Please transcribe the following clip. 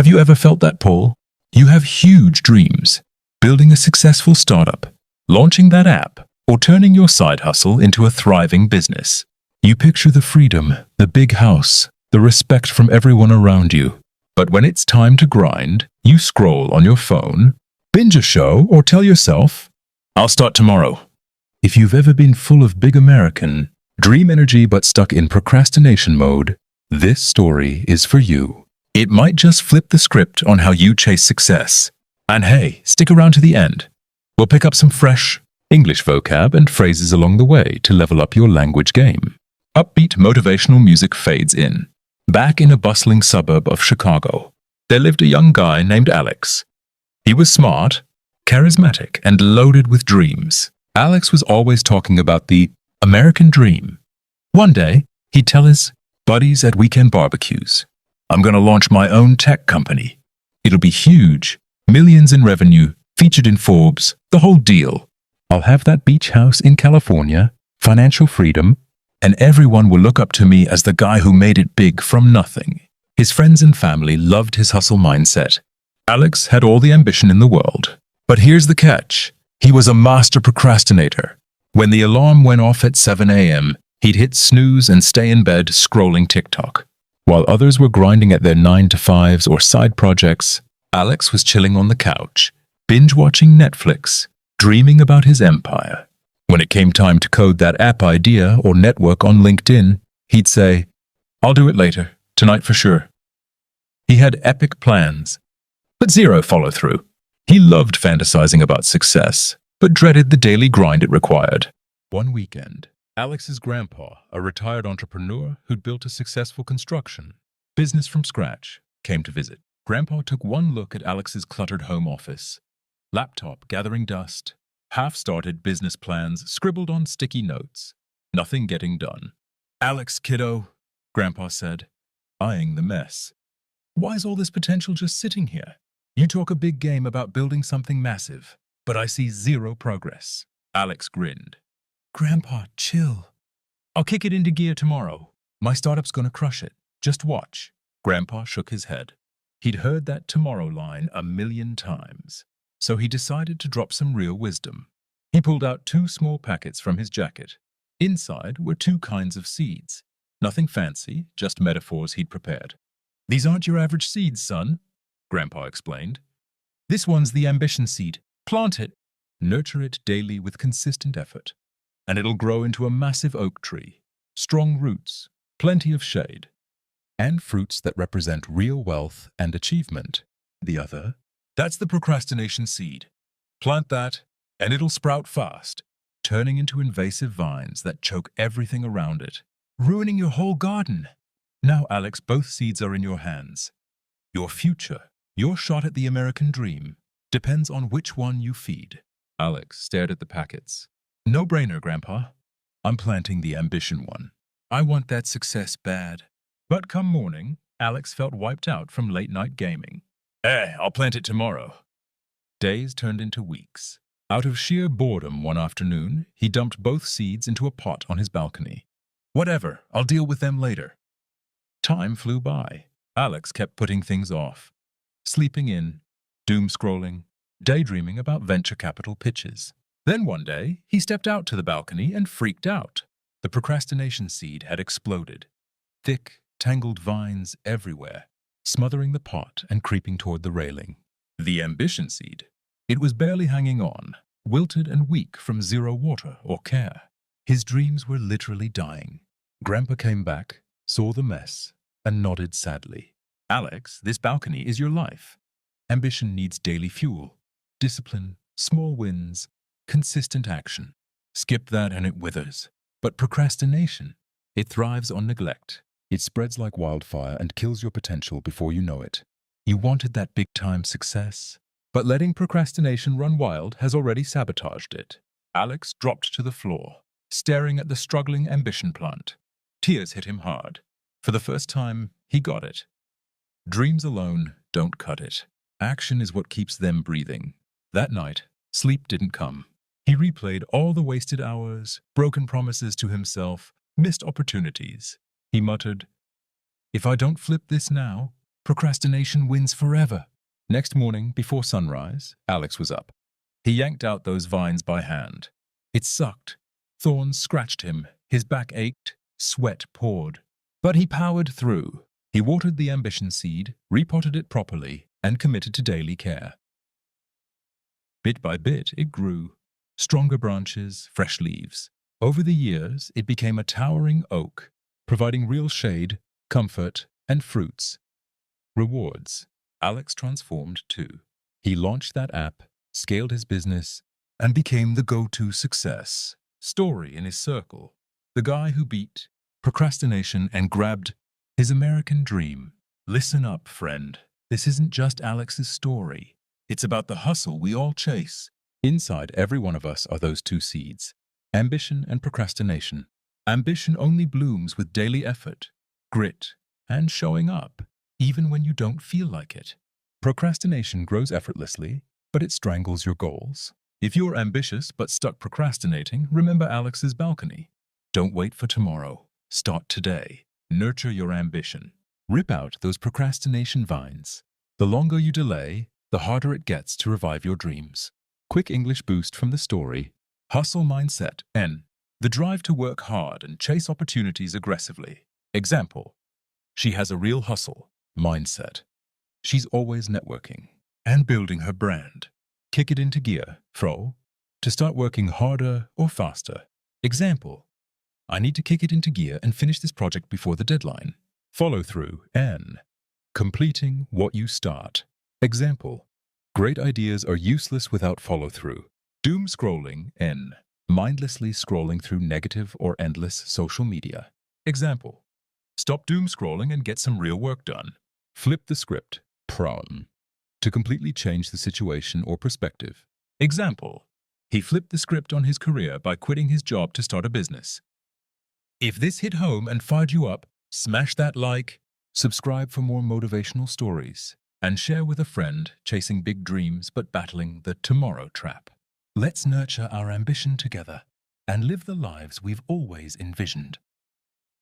Have you ever felt that pull? You have huge dreams, building a successful startup, launching that app, or turning your side hustle into a thriving business. You picture the freedom, the big house, the respect from everyone around you. But when it's time to grind, you scroll on your phone, binge a show, or tell yourself, "I'll start tomorrow." If you've ever been full of big American, dream energy but stuck in procrastination mode, this story is for you. It might just flip the script on how you chase success. And hey, stick around to the end. We'll pick up some fresh English vocab and phrases along the way to level up your language game. Upbeat motivational music fades in. Back in a bustling suburb of Chicago, there lived a young guy named Alex. He was smart, charismatic, and loaded with dreams. Alex was always talking about the American dream. One day, he'd tell his buddies at weekend barbecues, "I'm going to launch my own tech company. It'll be huge, millions in revenue, featured in Forbes, the whole deal. I'll have that beach house in California, financial freedom, and everyone will look up to me as the guy who made it big from nothing." His friends and family loved his hustle mindset. Alex had all the ambition in the world. But here's the catch. He was a master procrastinator. When the alarm went off at 7 a.m., he'd hit snooze and stay in bed scrolling TikTok. While others were grinding at their 9-to-5s or side projects, Alex was chilling on the couch, binge-watching Netflix, dreaming about his empire. When it came time to code that app idea or network on LinkedIn, he'd say, "I'll do it later, tonight for sure." He had epic plans, but zero follow-through. He loved fantasizing about success, but dreaded the daily grind it required. One weekend, Alex's grandpa, a retired entrepreneur who'd built a successful construction business from scratch, came to visit. Grandpa took one look at Alex's cluttered home office. Laptop gathering dust, half-started business plans scribbled on sticky notes. Nothing getting done. "Alex, kiddo," Grandpa said, eyeing the mess. "Why's all this potential just sitting here? You talk a big game about building something massive, but I see zero progress." Alex grinned. "Grandpa, chill. I'll kick it into gear tomorrow. My startup's gonna crush it. Just watch." Grandpa shook his head. He'd heard that tomorrow line a million times, so he decided to drop some real wisdom. He pulled out 2 small packets from his jacket. Inside were 2 kinds of seeds. Nothing fancy, just metaphors he'd prepared. "These aren't your average seeds, son," Grandpa explained. "This one's the ambition seed. Plant it. Nurture it daily with consistent effort, and it'll grow into a massive oak tree. Strong roots, plenty of shade, and fruits that represent real wealth and achievement. The other, that's the procrastination seed. Plant that, and it'll sprout fast, turning into invasive vines that choke everything around it, ruining your whole garden. Now, Alex, both seeds are in your hands. Your future, your shot at the American dream, depends on which one you feed." Alex stared at the packets. "No-brainer, Grandpa. I'm planting the ambition one. I want that success bad." But come morning, Alex felt wiped out from late-night gaming. I'll plant it tomorrow." Days turned into weeks. Out of sheer boredom one afternoon, he dumped both seeds into a pot on his balcony. "Whatever, I'll deal with them later." Time flew by. Alex kept putting things off. Sleeping in, doom-scrolling, daydreaming about venture capital pitches. Then one day, he stepped out to the balcony and freaked out. The procrastination seed had exploded. Thick, tangled vines everywhere, smothering the pot and creeping toward the railing. The ambition seed. It was barely hanging on, wilted and weak from zero water or care. His dreams were literally dying. Grandpa came back, saw the mess, and nodded sadly. "Alex, this balcony is your life. Ambition needs daily fuel, discipline, small wins, consistent action. Skip that and it withers. But procrastination, it thrives on neglect. It spreads like wildfire and kills your potential before you know it. You wanted that big-time success, but letting procrastination run wild has already sabotaged it." Alex dropped to the floor, staring at the struggling ambition plant. Tears hit him hard. For the first time, he got it. Dreams alone don't cut it. Action is what keeps them breathing. That night, sleep didn't come. He replayed all the wasted hours, broken promises to himself, missed opportunities. He muttered, "If I don't flip this now, Procrastination wins forever. Next morning, before sunrise, Alex was up. He yanked out those vines by hand. It sucked. Thorns scratched him. His back ached. Sweat poured. But he powered through. He watered the ambition seed, repotted it properly, and committed to daily care. Bit by bit, it grew. Stronger branches, fresh leaves. Over the years, it became a towering oak, providing real shade, comfort, and fruits. Rewards. Alex transformed too. He launched that app, scaled his business, and became the go-to success story in his circle. The guy who beat procrastination and grabbed his American dream. Listen up, friend. This isn't just Alex's story. It's about the hustle we all chase. Inside every one of us are those two seeds, ambition and procrastination. Ambition only blooms with daily effort, grit, and showing up, even when you don't feel like it. Procrastination grows effortlessly, but it strangles your goals. If you're ambitious but stuck procrastinating, remember Alex's balcony. Don't wait for tomorrow. Start today. Nurture your ambition. Rip out those procrastination vines. The longer you delay, the harder it gets to revive your dreams. Quick English boost from the story. Hustle mindset. N. The drive to work hard and chase opportunities aggressively. Example. She has a real hustle mindset. She's always networking and building her brand. Kick it into gear. Fro. To start working harder or faster. Example. I need to kick it into gear and finish this project before the deadline. Follow through. N. Completing what you start. Example. Great ideas are useless without follow-through. Doom scrolling. N. Mindlessly scrolling through negative or endless social media. Example. Stop doom scrolling and get some real work done. Flip the script. Prom. To completely change the situation or perspective. Example. He flipped the script on his career by quitting his job to start a business. If this hit home and fired you up, smash that like, subscribe for more motivational stories, and share with a friend chasing big dreams but battling the tomorrow trap. Let's nurture our ambition together and live the lives we've always envisioned.